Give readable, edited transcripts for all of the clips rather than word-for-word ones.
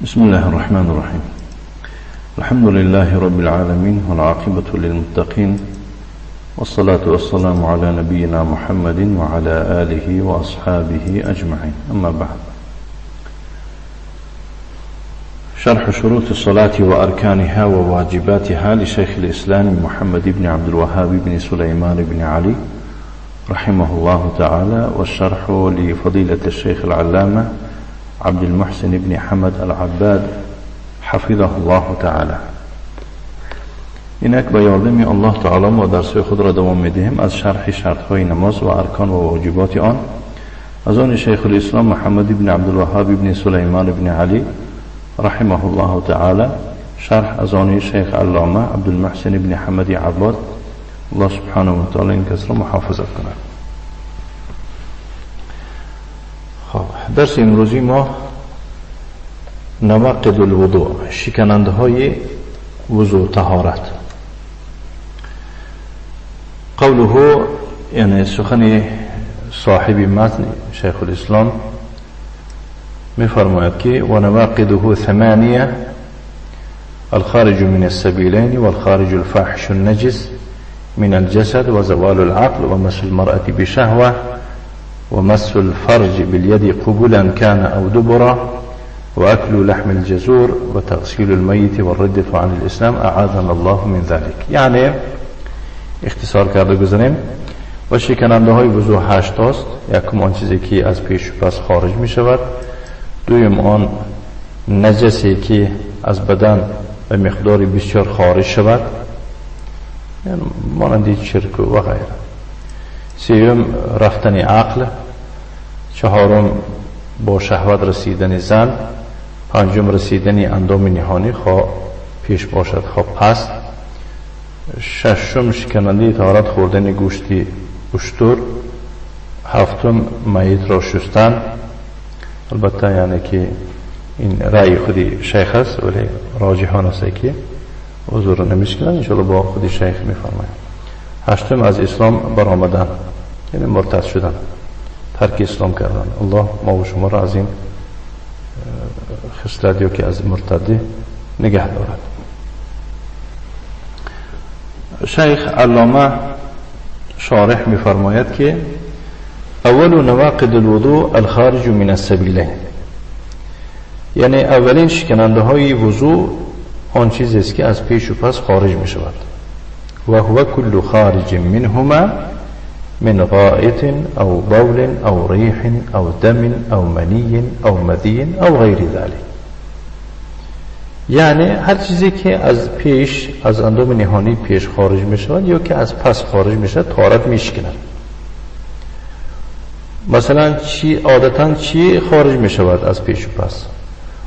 بسم الله الرحمن الرحيم. الحمد لله رب العالمين والعاقبة للمتقين والصلاة والسلام على نبينا محمد وعلى آله وأصحابه أجمعين. أما بعد، شرح شروط الصلاة وأركانها وواجباتها لشيخ الإسلام محمد بن عبد الوهاب بن سليمان بن علي رحمه الله تعالى، والشرح لفضيلة الشيخ العلامة عبد المحسن بن حمد العباد حفظه الله تعالى. اینک با یاردم الله تعالی ما درس خود را دوام میدهیم از شرح شرطهای نماز و ارکان و واجبات آن از آن شیخ الاسلام محمد بن عبد الوهاب بن سليمان بن علي رحمه الله تعالى، شرح از آن شیخ علامه عبد المحسن بن حمد عباد، الله سبحانه و تعالی این کس را محافظت کند. درس امروزی ما نواقض الوضوء، شکننده های وضوء طهارت. قوله یعنی سخن صاحب متن شیخ الاسلام میفرماید که و نواقضه ثمانیه الخارج من السبيلين والخارج الفاحش النجس من الجسد وزوال العقل ومس المرأة بشهوة ومس الفرج باليد قبلا كان أو دبرا وأكل لحم الجزور وتغسيل الميت والردة عن الإسلام أعاذنا الله من ذلك. یعنی اختصار کرده گذاریم و شکننده های وضوء 8 است. یکم آن چیزی که از پیش و پس خارج می شود، دویم آن نجسی که از بدن به مقداری بسیار خارج شود، یعنی مانند شرک و غیره، سوم رفتن عقل، چهارم با شهوت رسیدن زن، پنجم رسیدن اندام نهانی خواه پیش باشد خواه پس، ششم شکننده طهارت خوردن گوشتی اشتر، هفتم میت را شستن. البته یعنی که این رأی خودی شیخ است ولی راجحان است که حضور نمیشکنن، انشاءالله با خودی شیخ میفرماید. هشتم از اسلام برآمدن، یعنی مرتد شدن، ترک اسلام کردن. الله ما و شما را از این خصلتی که از مرتدی نگه دارد. شیخ علامه شارح میفرماید که اول نواقض الوضوء الخارج من السبيلين، یعنی اولین شکننده های وضوء آن چیزی است که از پیش و پس خارج می شود. و هو كل خارج منهما من غائط او بول او ريح او دم او مني او مذي او غیر ذلك، یعنی هر چیزی که از پیش از اندام نهانی پیش خارج می شود یا که از پس خارج می شود طهارت می شکند. مثلا عادتا چی خارج می شود از پیش و پس؟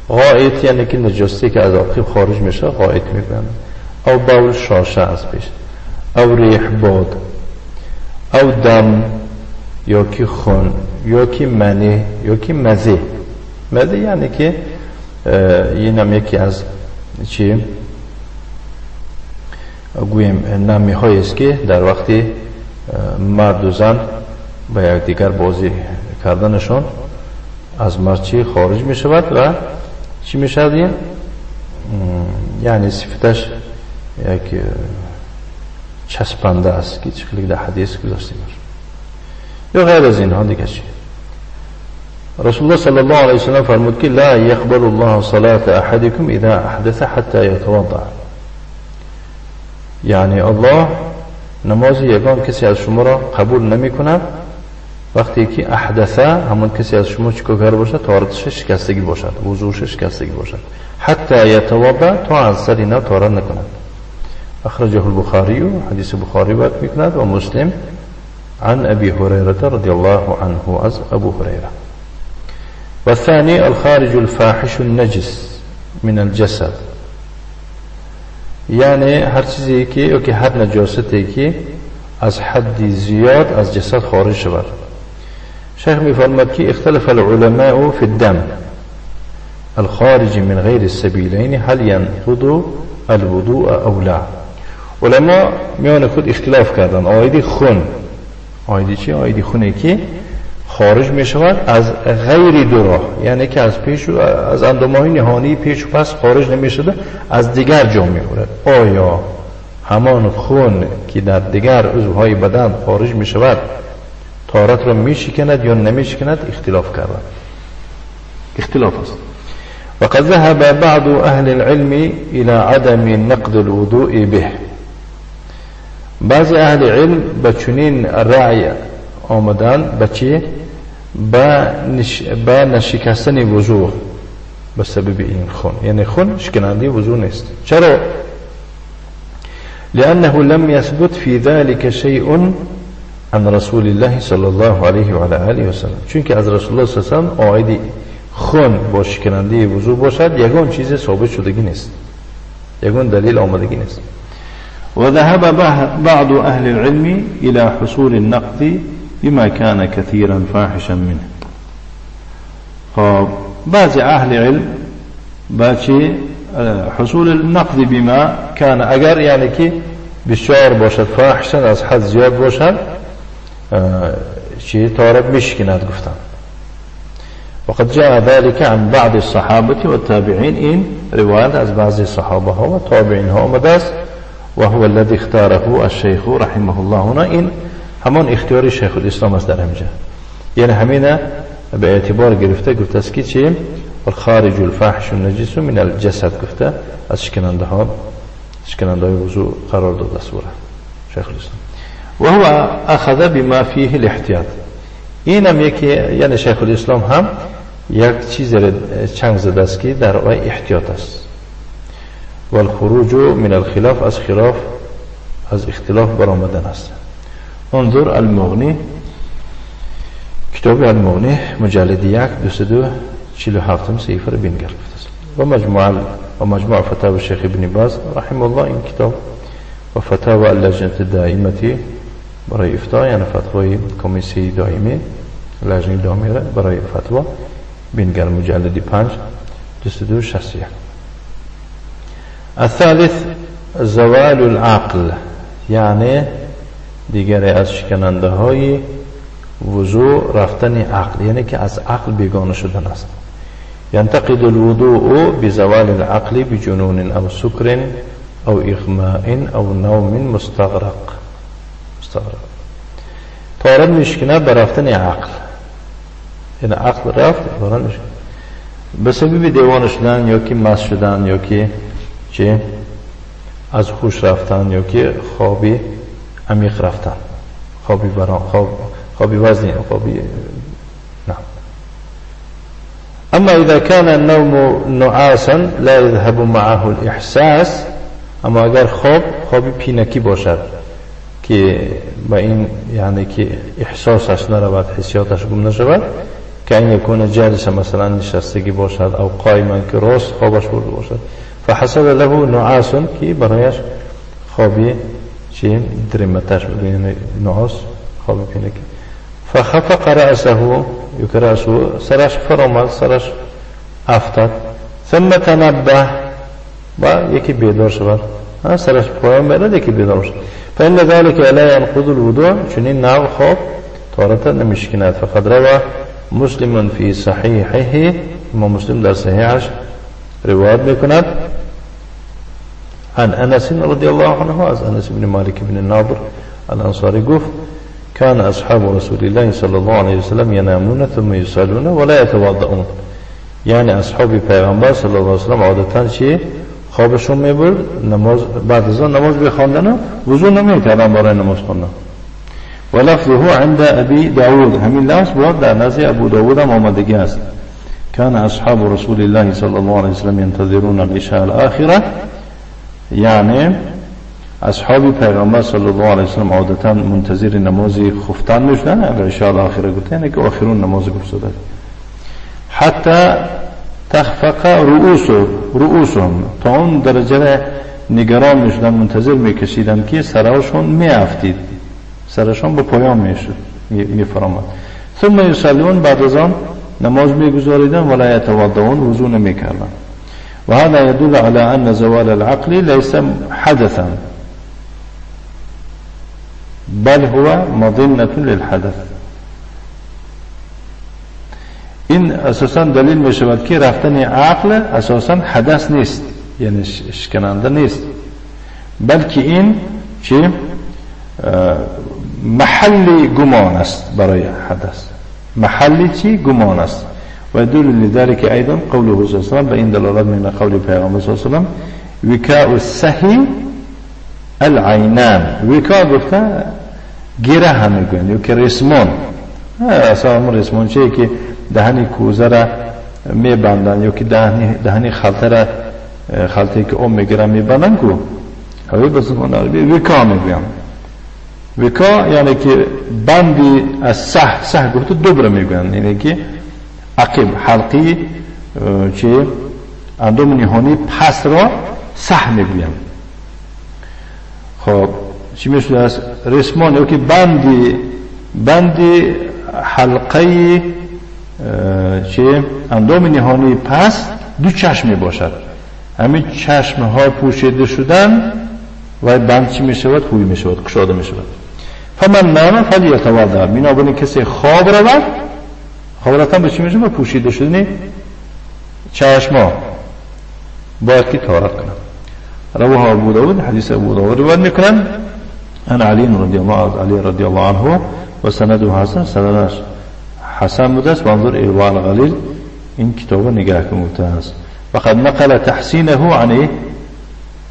غائط یعنی که نجاستی که از آخر خارج می شود غائط می کنند، او بول شاشه از پیش، او ریح باد، او دم یا که خون یا که منی یا که مزه. مزه یعنی که این هم یکی از چی گویم نمی هایی است که در وقتی مرد و زن با یک دیگر بازی کردنشان از مرد چی خارج می شود و چی می شود؟ یعنی صفتش یک چسبنده است که چخلی در حدیث گذاشته باشه یا غیر از اینها دیگه چی. رسول الله صلی الله علیه وسلم فرمود که لا يقبل الله صلاة احدكم اذا احدث حتى يتوضا، یعنی الله نماز یگان کسی از شما را قبول نمی کند وقتی که احدثه، همون کسی از شما چیکار کرده باشد طهارتش شکستگی باشد، وضوءش شکستگی باشد، حتی یتوضا تا از سر اینا طهارت نکند. اخرجه البخاری، حدیث بخاری باید میکند، و مسلم عن ابي هريره رضي الله عنه از ابو هريره. و ثانی الخارج الفاحش النجس من الجسد، یعنی هر چیزی که یا که هر نجاستی که از حد زیاد از جسد خارج شود. شیخ میفرماید که اختلف العلماء في الدم الخارج من غير السبيلين هل ينقض الوضوء او لا. علما میان خود اختلاف کردن. آیدی خون، آیدی چی؟ آیدی خونی که خارج می شود از غیر دو راه، یعنی که از پیش و از اندامهای نهانی پیش و پس خارج نمی شده، از دیگر جا می خورد. آیا همان خون که در دیگر عضوهای بدن خارج می شود طهارت را می شکند یا نمی شکند؟ اختلاف کردن، اختلاف است. وقد ذهب بعض اهل العلم الى عدم نقض الوضوء به. بعض اهل علم به چنین رأی آمدن به چی؟ به نشکستن وضو به سبب این خون، یعنی خون شکننده وضو نیست. چرا؟ لأنه لم يثبت في ذلك شيء عن رسول الله صلی الله علیه و آله و سلم. چون که از رسول الله صلی الله علیه و سلم آیدی خون با شکننده وضو باشد یگان چیز ثابت شدگی نیست، یگان دلیل آمدگی نیست. و ذهب بعض اهل العلم الى حصول النقض بما كان كثيرا فاحشا منه. خب بعض اهل علم باچه حصول النقض بما كان، اگر یعنی که بسیار باشد، فاحشا از حد زیاد باشد، چی طهارت میشکند گفتن. وقد جاء ذلك عن بعض الصحابة والتابعين. این روایت از بعضی صحابه ها و تابعین ها آمده است. و هو الذي اختاره الشيخ رحمه الله هنا. این همان اختیار شیخ الاسلام است در اینجا، یعنی همینه به اعتبار گرفته، گفته است که چی؟ الخارج الفاحش النجس من الجسد، گفته از شکننده های وضو قرار داده است شیخ الاسلام. و هو اخذ بما فيه الاحتیاط. این هم یکی، یعنی شیخ الاسلام هم یک چیز چنگ زده است که در آن احتیاط است. و الخروج من الخلاف، از اختلاف برآمدن است. انظر المغنی، کتاب المغنی مجلد 1 247 صفحه را بین گرفته است. و مجموع فتاوی شیخ ابن باز رحمه الله این کتاب، و فتاوی اللجنه الدائمه برای افتاء، یعنی فتوای کمیسی دائمه، لجنه دائمه برای فتوا بینگر مجلد 5 261. الثالث زوال العقل، یعنی دیگر از شکننده های وضو رفتن عقل، یعنی که از عقل بیگانه شدن است. ينتقد الوضوء بزوال العقل بجنون او سكر او اغماء او نوم مستغرق. طهارت میشکنه به رفتن عقل، یعنی عقل رفت طهارت میشکنه به سبب دیوانه شدن، یا که مست شدن، یا که چه از هوش رفتن، یا که خوابی عمیق رفتن، خوابی وزنی، خوابی نه. اما اذا كان النوم نعاسا لا يذهب معه الاحساس، اما اگر خوابی پینکی باشد که با این یعنی که احساسش نرود، حسیاتش گم نشود، که این یکون جالس مثلا نشستگی باشد، او قائما که راست خوابش برده باشد، فحصل له نعاس، که برایش خوابی چی درمتش بگه، یعنی نعاس خوابی پینکی. فخفق رأسه، سرش فرامد، سرش افتاد. ثم تنبه، با یکی بیدار شود، سرش پایان برد یکی بیدار شد. فإن ذلك لا ينقض الوضوء، چنین نوع خواب طهارت نمیشکند. فقد روى مسلم في صحيحه، ما مسلم در صحیحش روایت میکند عن انس رضی الله عنه، از انس بن مالک بن الناظر الانصاری گفت: كان اصحاب رسول الله صلی الله علیه وسلم ينامون ثم يصلون ولا يتوضؤون. یعنی اصحاب پیغمبر صلی الله علیه وسلم عادتا چی خوابشون میبرد، نماز بعد از نماز بخواندن و وضو نمیکردن برای نماز خواندن. و لفظه عند ابي داود، همین لفظ بود در نزد ابو داود هم آمدگی است. كان اصحاب رسول الله صلی الله علیه وسلم ينتظرون العشاء الاخره، یعنی اصحاب پیغمبر صلی الله علیه وسلم عادتا منتظر نماز خفتن میشدن، عشاء الاخره گفته، یعنی که آخرون نماز گفتند. حتی تخفق رؤوسهم، تا اون درجه نگران میشدن، منتظر میکشیدن که سرشون میافتید، سرشون به پایان میشد، میفرامد. ثم یصلون، بعد از آن نماز میگذاریدن، ولا یتوضؤون، وضو نمیکردن. و هذا يدل على ان زوال العقل ليس حدثا بل هو مظنة للحدث. اساسا دلیل می شود که رفتن عقل اساسا حدث نیست، یعنی شکننده نیست، بلکه این چی محل گمان است برای حدث، محل چی گمان است. و دلیل لذلك ایضا قوله صلی الله علیه و سلم، به این دلالت من قول پیغمبر صلی الله علیه و سلم وکاء السهی العینان. وکاء گفته گره هم میگن یا که ریسمان، اصلا ریسمان چیه که دهنی کوزه را میبندن یا که دهنی خلطه که اون میگرن میبندن کو اوی به زبان عربی وکاء میگن. وکاء یعنی که بندی از سه گفته دوباره میگن، یعنی که عقب حلقی چه اندام نهانی پس را سه میگویم. خب چی میشه از رسمان یا که بندی حلقه چه اندام نهانی پس دو چشم باشد، همین چشم ها پوشیده شدن و بند چی میشود؟ خوی میشود، کشاده میشود. فمن نام فلیتوضا، بنابراین کسی خواب رود، خواب رفتن به چی میشه؟ به پوشیده شدن چشم ها باید که طهارت کنن. رواه ابو داود، حدیث ابو داود روایت میکنن ان علی رضی الله عنه و سنده حسن، سندش حسن بوده است. وانظر ایوان غلیل، این کتاب نگاه کنید است. وقد نقل تحسینه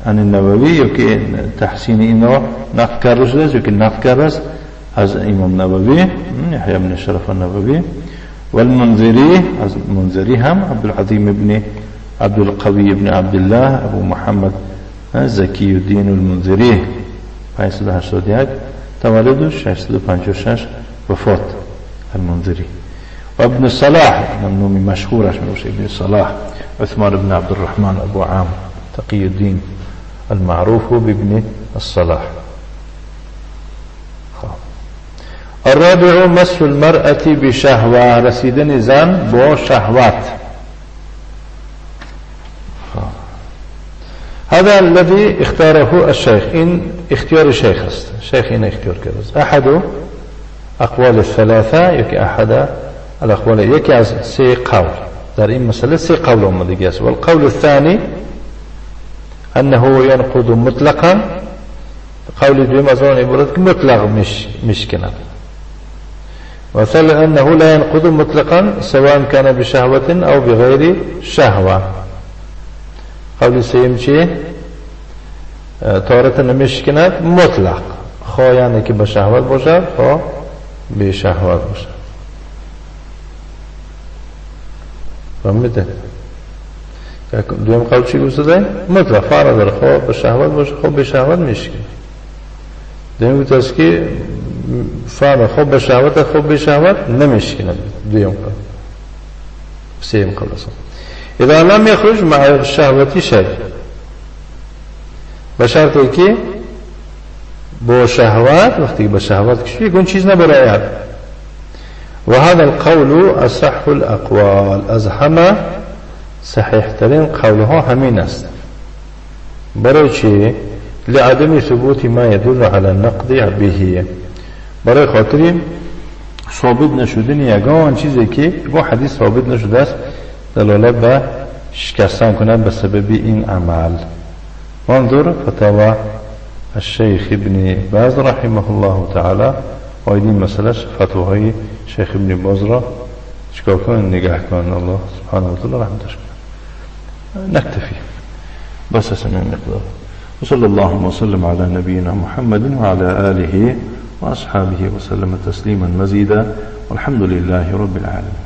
عن النووي، یکی تحسین اینا نقل کرده شده است، یکی نقل کرده است از امام نووی یحیی بن شرف النووی، والمنذری از منذری هم عبدالعظیم ابن عبدالقوی ابن عبدالله ابو محمد زکی الدین المنذری 581 تولد 656 وفات المنذری. و ابن صلاح من نوم مشهورش میشه ابن صلاح عثمان بن عبد الرحمن ابو عام تقی الدین المعروف بابن الصلاح. الرابع مس المرأة بشهوة، رسیدن زن با شهوت. هذا الذي اختاره الشيخ، این اختیار شیخ است، شیخ این اختیار کرده است. احد اقوال الثلاثه، یکی احد الاقوال، یکی از سه قول در این مسئله، سه قول آمده است. والقول الثاني انه ينقض مطلقا، قول دوم از آن عبارت که مطلق مشکنه. وثالث انه لا ينقض مطلقا سواء كان بشهوة او بغير شهوة. قول سیم چیه؟ طهارت نمیشکند مطلق، خواه یعنی که به شهوت باشد، خواه به شهوت باشد. فهمیده؟ دویم قول چی گوشته؟ مطلق، فرق داره، خواه به شهوت باشه، خواه به شهوت میشکن. دویم گوشته است که فرق خواه به شهوت، خواه به شهوت نمیشکند. دویم قول. سیم قول است. اذا لم يخرج مع الشهوة شيء، بشرطی که با شهوت، وقتی با شهوت کشی یک اون چیز نبراید. و هذا القول اصح الاقوال، از همه صحیح ترین قولها همین است. برای چی؟ لعدم ثبوت ما يدل على النقد به، برای خاطری ثابت نشدن یگان چیزی که با حدیث ثابت نشده است دلالت به شکستن کند به سبب این عمل. وانظر فتاوى الشيخ ابن باز رحمه الله تعالى، و این مسئله فتواهای شیخ ابن باز را چکار کنن؟ نگاه کنن. الله سبحانه و تعالی رحمتش کنن. نکتفی بس اسمه مقدار. وصلى الله وسلم على نبينا محمد وعلى آله وأصحابه وسلم تسليما مزيدا، والحمد لله رب العالمين.